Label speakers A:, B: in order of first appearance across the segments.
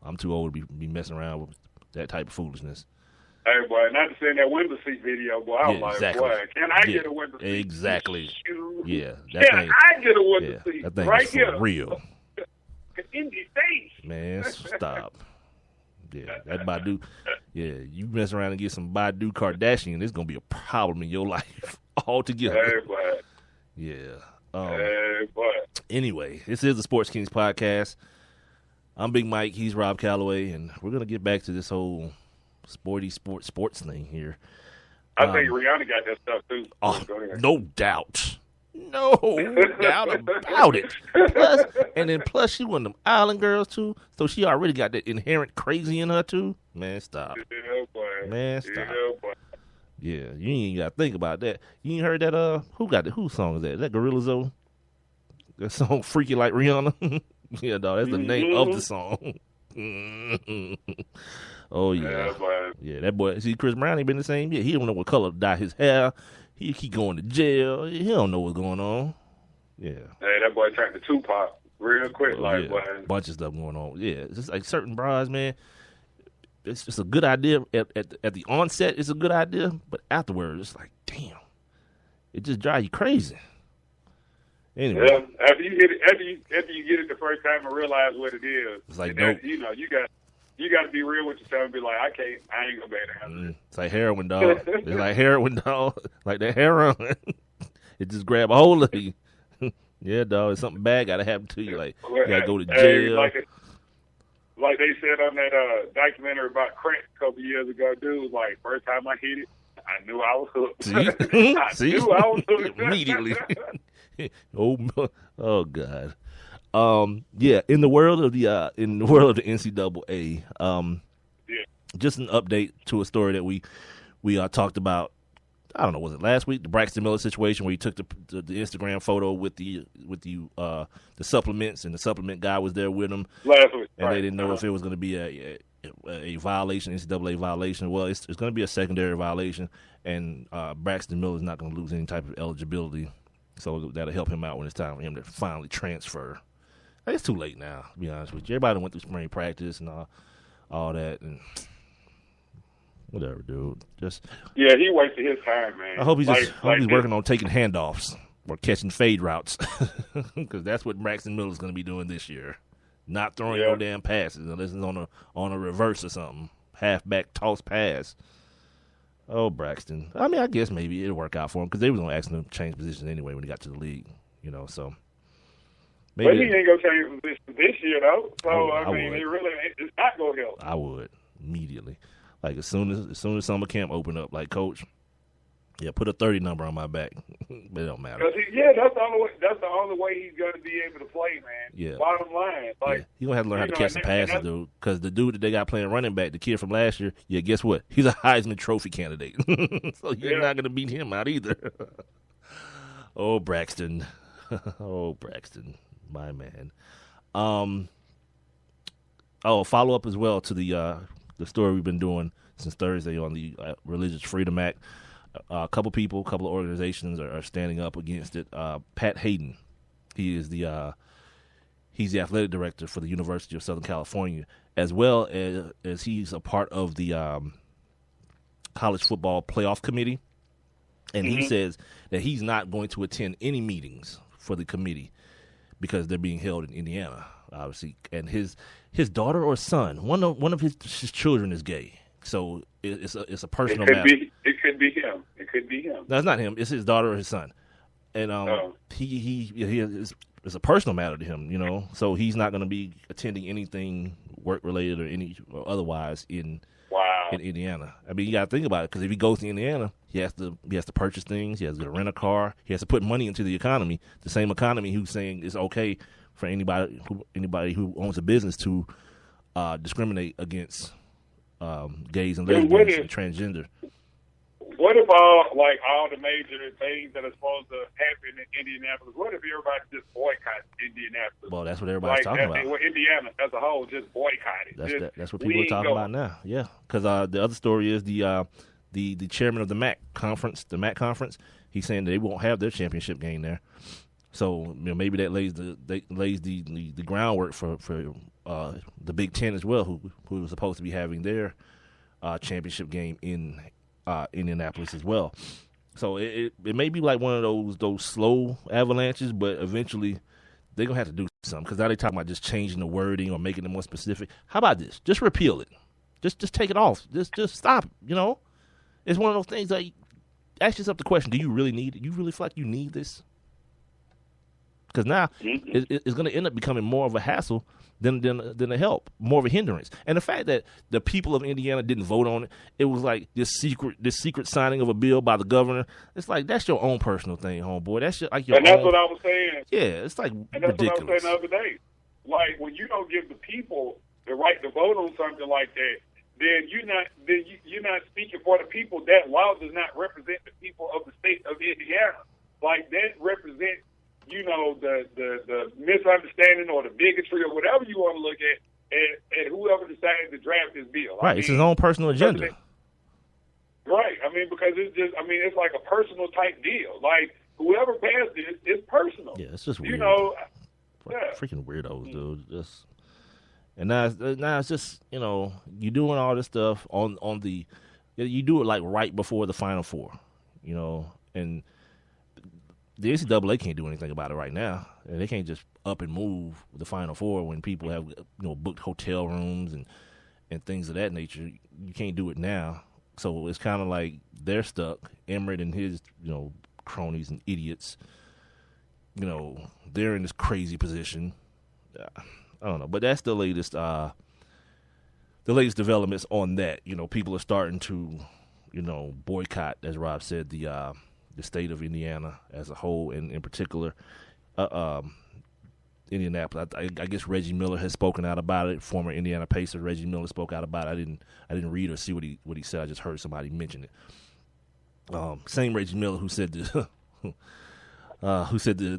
A: I'm too old to be messing around with that type of foolishness.
B: Hey, boy, not to say that window seat video, boy. I was like,
A: exactly.
B: boy, can I get a window seat?
A: Exactly. Yeah.
B: Can I get a window seat?
A: That thing
B: right
A: is for
B: here.
A: real.
B: In your face.
A: Man, stop. Yeah, that Badu. Yeah, you mess around and get some Badu Kardashian, it's going to be a problem in your life altogether.
B: Hey, boy.
A: Yeah.
B: Hey, boy.
A: Anyway, this is the Sports Kings podcast. I'm Big Mike. He's Rob Calloway, and we're going to get back to this whole sports thing here.
B: I think Rihanna got that stuff too.
A: Oh, no doubt. No doubt about it. Plus, she one of them island girls too, so she already got that inherent crazy in her too. Man, stop.
B: Yeah, boy.
A: Man, stop.
B: Yeah, boy.
A: Yeah, you ain't got to think about that. You ain't heard that? Whose song is that? Is that Gorilla Zoe? That song, Freaky Like Rihanna. Yeah, dog. That's the name of the song. Oh yeah, yeah. That boy. See, Chris Brown ain't been the same yet. He don't know what color to dye his hair. He keep going to jail. He don't know what's going on. Yeah. Hey,
B: that boy turned to Tupac real quick. Boy.
A: Bunch of stuff going on. Yeah, it's just like certain bras, man. It's just a good idea at the onset. It's a good idea, but afterwards, it's like, damn, it just drives you crazy. Anyway,
B: yeah. After you get it the first time and realize what it is,
A: it's like
B: dope. You got to be real with yourself and be like, I ain't gonna be able to handle it.
A: It's like heroin, dog. It's like heroin, dog. Like that heroin, it just grab a hold of you. Yeah, dog. It's something bad got to happen to you. Like you got to go to jail.
B: Like they said on that documentary about crack a couple years ago, dude was like, first time I hit it, I knew I was hooked.
A: See?
B: I knew I was hooked
A: immediately. Oh God. Yeah, in the world of the NCAA, just an update to a story that we talked about. I don't know, was it last week? The Braxton Miller situation where he took the Instagram photo with the supplements, and the supplement guy was there with him.
B: Last week,
A: and they didn't know if it was going to be a violation, NCAA violation. Well, it's going to be a secondary violation, and Braxton Miller is not going to lose any type of eligibility, so that'll help him out when it's time for him to finally transfer. It's too late now, to be honest with you. Everybody went through spring practice and all that, and whatever, dude.
B: Yeah, he wasted his time, man.
A: I hope he's working on taking handoffs or catching fade routes, because that's what Braxton Miller's going to be doing this year. Not throwing no damn passes unless it's on a reverse or something, halfback toss pass. Oh, Braxton. I mean, I guess maybe it'll work out for him because they was going to ask him to change positions anyway when he got to the league, So.
B: Maybe. But he ain't gonna change position this year, though. So I mean, it's not gonna help.
A: I would immediately, like as soon as summer camp open up, like Coach, put a 30 number on my back. But it don't matter.
B: That's the only way he's gonna be able to play, man.
A: Yeah.
B: Bottom line,
A: he gonna have to learn how to catch some passes, dude. Because the dude that they got playing running back, the kid from last year, guess what? He's a Heisman Trophy candidate. So you're not gonna beat him out either. Oh, Braxton. Oh, Braxton. My man. Follow up as well to the story we've been doing since Thursday on the Religious Freedom Act. A couple of organizations are standing up against it. Pat Hayden, he's the athletic director for the University of Southern California, as well as he's a part of the college football playoff committee. And he says that he's not going to attend any meetings for the committee because they're being held in Indiana, obviously. And his daughter or son, one of his children is gay. So it's a personal matter.
B: It could be him. It could be him.
A: No, it's not him. It's his daughter or his son. And it's a personal matter to him, So he's not going to be attending anything work related or otherwise in Indiana. I mean, you got to think about it, because if he goes to Indiana, he has to purchase things. He has to rent a car. He has to put money into the economy. The same economy who's saying it's okay for anybody who owns a business to discriminate against gays and lesbians and transgender.
B: What if all the major things that are supposed to happen in Indianapolis? What if everybody just boycotts Indianapolis?
A: Well, that's what everybody's talking about.
B: Indiana as a whole just boycotted.
A: That's what people are talking about now. Yeah, because the other story is the chairman of the MAC conference. He's saying they won't have their championship game there. So maybe that lays the groundwork for the Big Ten as well, who was supposed to be having their championship game in Indianapolis as well. So it may be like one of those slow avalanches, but eventually they're gonna have to do something, because now they're talking about just changing the wording or making it more specific. How about this? Just repeal it. Just take it off. Just stop it. It's one of those things that ask yourself the question: do you really need it? You really feel like you need this? Because now it's going to end up becoming more of a hassle than a help, more of a hindrance. And the fact that the people of Indiana didn't vote on it, it was like this secret signing of a bill by the governor. It's like, that's your own personal thing, homeboy. That's your
B: and that's what I was saying.
A: Yeah, it's like
B: and that's
A: ridiculous.
B: what I was saying the other day. Like, when you don't give the people the right to vote on something like that, then you're not speaking for the people. That law does not represent the people of the state of Indiana. Like, that represents, the misunderstanding or the bigotry or whatever you want to look at, and whoever decided to draft this bill.
A: Right, it's his own personal agenda.
B: Right, because it's like a personal type deal. Like, whoever passed this, it's personal.
A: Yeah, it's just weird. Freaking weirdos, dude. And now it's just, you're doing all this stuff you do it like right before the Final Four, and the NCAA can't do anything about it right now. And they can't just up and move the Final Four when people have booked hotel rooms and things of that nature. You can't do it now. So it's kind of like they're stuck. Emmert and his cronies and idiots, they're in this crazy position. I don't know, but that's the latest developments on that. People are starting to boycott, as Rob said, the state of Indiana as a whole, and in particular, Indianapolis. I guess Reggie Miller has spoken out about it. Former Indiana Pacer Reggie Miller spoke out about it. I didn't read or see what he said. I just heard somebody mention it. Same Reggie Miller who said the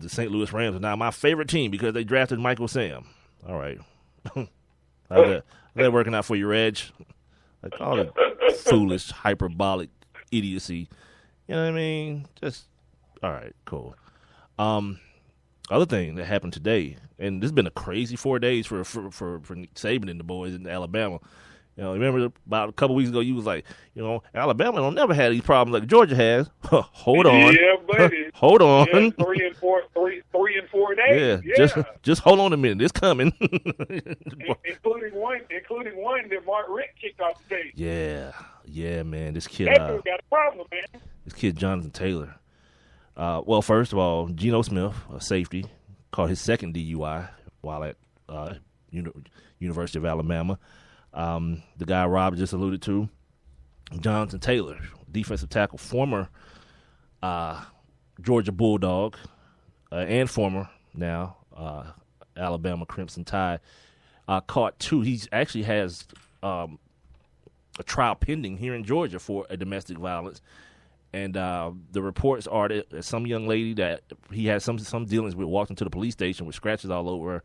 A: St. Louis Rams are now my favorite team because they drafted Michael Sam. All right, how's that working out for you, Reg? Like, all the foolish, hyperbolic idiocy. You know what I mean? Just, all right, cool. Other thing that happened today, and this has been a crazy 4 days for Nick Saban and the boys in Alabama. Remember about a couple weeks ago, you was like, Alabama don't never have these problems like Georgia has. Hold on.
B: Yeah, buddy.
A: Hold on.
B: Yeah, 3 and 4 days.
A: Yeah. Just hold on a minute. It's coming.
B: including one that Mark Richt kicked off the stage.
A: Yeah, man. This kid.
B: That dude got a problem, man.
A: This kid, Jonathan Taylor. Well, first of all, Geno Smith, a safety, caught his second DUI while at University of Alabama. The guy Rob just alluded to, Jonathan Taylor, defensive tackle, former Georgia Bulldog, and former now Alabama Crimson Tide, caught two. He actually has a trial pending here in Georgia for a domestic violence. And the reports are that some young lady that he had some dealings with walked into the police station with scratches all over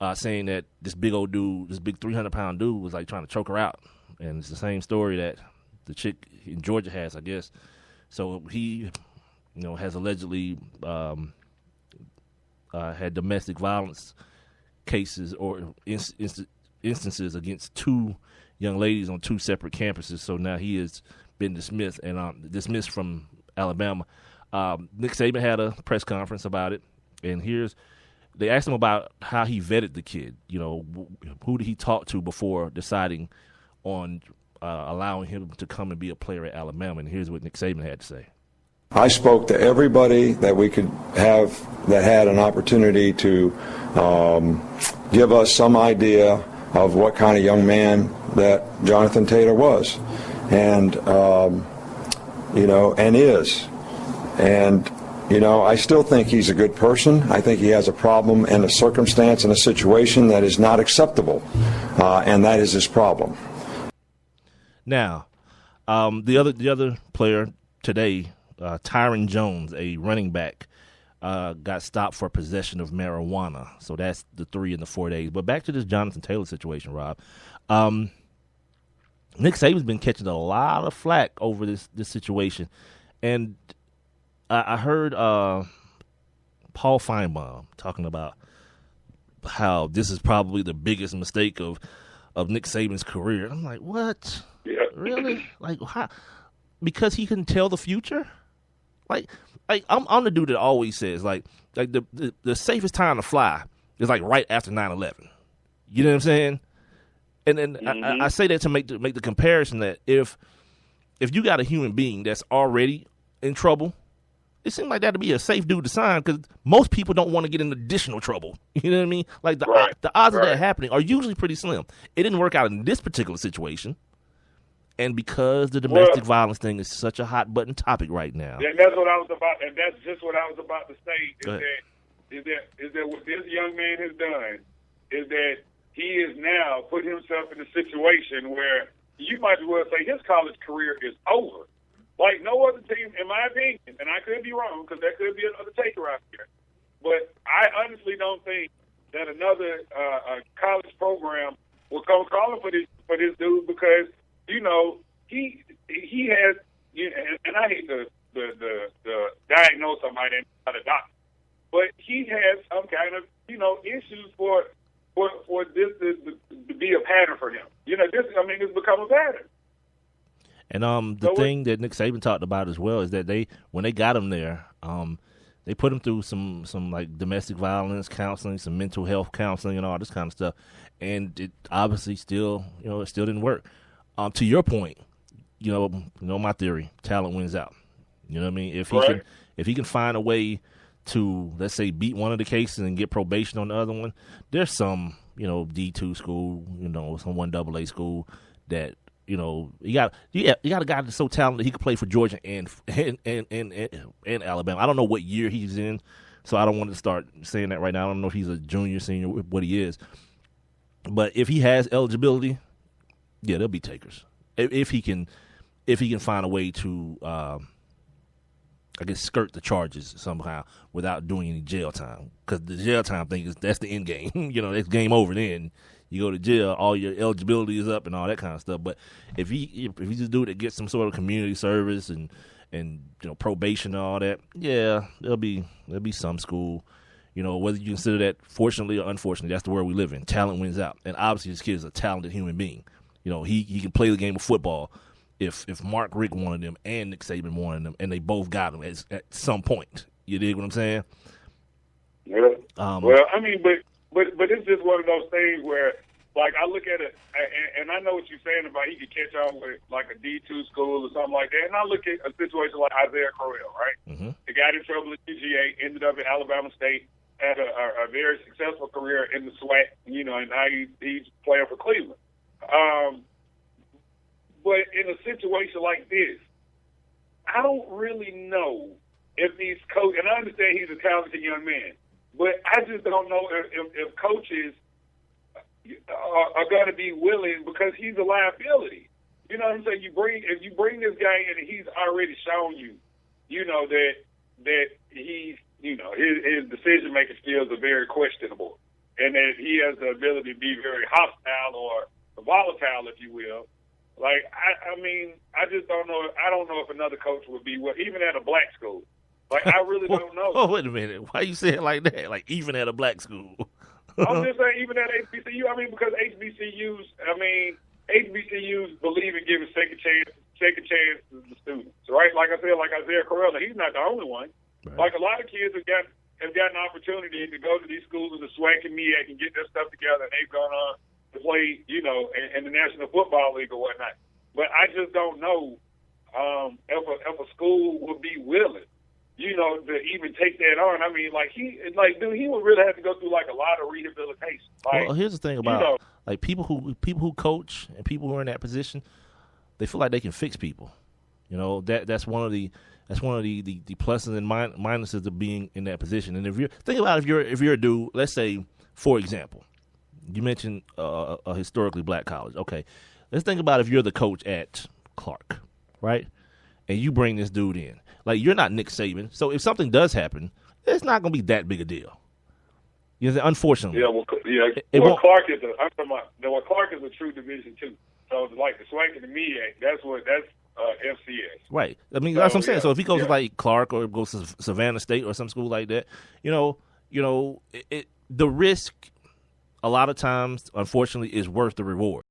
A: her, saying that this big old dude, this big 300-pound dude, was like trying to choke her out. And it's the same story that the chick in Georgia has, I guess. So he, has allegedly had domestic violence cases or instances against two young ladies on two separate campuses. So now he has been dismissed dismissed from Alabama. Nick Saban had a press conference about it, and they asked him about how he vetted the kid. Who did he talk to before deciding on allowing him to come and be a player at Alabama? And here's what Nick Saban had to say.
C: I spoke to everybody that we could have that had an opportunity to give us some idea of what kind of young man that Jonathan Taylor was. And, and is. And, I still think he's a good person. I think he has a problem and a circumstance and a situation that is not acceptable. And that is his problem.
A: Now, the other player today, Tyron Jones, a running back, got stopped for possession of marijuana. So that's the 3 and the 4 days. But back to this Jonathan Taylor situation, Rob. Nick Saban's been catching a lot of flack over this situation, and I heard Paul Feinbaum talking about how this is probably the biggest mistake of Nick Saban's career. I'm like, what?
B: Yeah.
A: Really? Like, how? Because he can tell the future? Like I'm the dude that always says, like the safest time to fly is like right after 9/11. You know what I'm saying? And then I say that to make the comparison that if you got a human being that's already in trouble, it seems like that'd be a safe dude to sign because most people don't want to get in additional trouble. You know what I mean? Like the odds of that happening are usually pretty slim. It didn't work out in this particular situation, and because the domestic violence thing is such a hot button topic right now.
B: And that's what I was about, and that's just what I was about to say. Is that what this young man has done? Is that he is now put himself in a situation where you might as well say his college career is over. Like no other team, in my opinion, and I could be wrong because there could be another taker out there. But I honestly don't think that another college program will come calling for this dude because you know he has, and I hate the diagnose somebody and not a doctor, but he has some kind of issues for this to be a pattern for him. It's become a pattern.
A: And the thing that Nick Saban talked about as well is that when they got him there, they put him through some like domestic violence counseling, some mental health counseling, and all this kind of stuff. And it obviously still didn't work. To your point, my theory, talent wins out. You know what I mean? If he can find a way to, let's say, beat one of the cases and get probation on the other one, there's some D2 school, some 1AA school that. You got a guy that's so talented he could play for Georgia and Alabama. I don't know what year he's in, so I don't want to start saying that right now. I don't know if he's a junior, senior, what he is. But if he has eligibility, yeah, they'll be takers. If he can find a way to, skirt the charges somehow without doing any jail time, because the jail time thing that's the end game. It's game over then. You go to jail, all your eligibility is up and all that kind of stuff. But if he's a dude that gets some sort of community service and probation and all that, yeah, there'll be some school. Whether you consider that fortunately or unfortunately, that's the world we live in. Talent wins out, and obviously this kid is a talented human being. He can play the game of football if Mark Richt wanted him and Nick Saban wanted him, and they both got him at some point. You dig what I'm saying?
B: Yeah. But it's just one of those things where, like, I look at it, and I know what you're saying about he could catch on with, like, a D2 school or something like that. And I look at a situation like Isaiah Crowell, right? Mm-hmm. He got in trouble at UGA, ended up at Alabama State, had a very successful career in the SWAC, and now he's playing for Cleveland. But in a situation like this, I don't really know if these coaches, and I understand he's a talented young man, but I just don't know if coaches are going to be willing because he's a liability. You know what I'm saying? If you bring this guy in and he's already shown you, that he's, his decision making skills are very questionable, and that he has the ability to be very hostile or volatile, if you will. Like I just don't know. I don't know if another coach would be even at a black school. Like, I really don't know.
A: Oh, wait a minute. Why you say it like that? Like, even at a black school?
B: I'm just saying even at HBCU. Because HBCUs believe in giving second chances to the students, right? Like I said, like Isaiah Crowell, he's not the only one. Right. Like, a lot of kids have got an opportunity to go to these schools in the SWAC and MEAC and get their stuff together, and they've gone on to play, in the National Football League or whatnot. But I just don't know if a school would be willing, to even take that on. He would really have to go through, like, a lot of rehabilitation. Like,
A: well, here's the thing about, like, people who coach and people who are in that position, they feel like they can fix people. That's one of the pluses and minuses of being in that position. And if you're a dude, let's say, for example, you mentioned a historically black college. Okay, let's think about if you're the coach at Clark, right? And you bring this dude in. Like, you're not Nick Saban, so if something does happen, it's not going to be that big a deal. Unfortunately.
B: Yeah, Clark is Clark is a true Division II. So it's like the SWAC and the MEAC. FCS.
A: Right. I mean, that's what I'm saying.
B: yeah,
A: So if he goes
B: yeah.
A: to like Clark or goes to Savannah State or some school like that, the risk a lot of times, unfortunately, is worth the reward.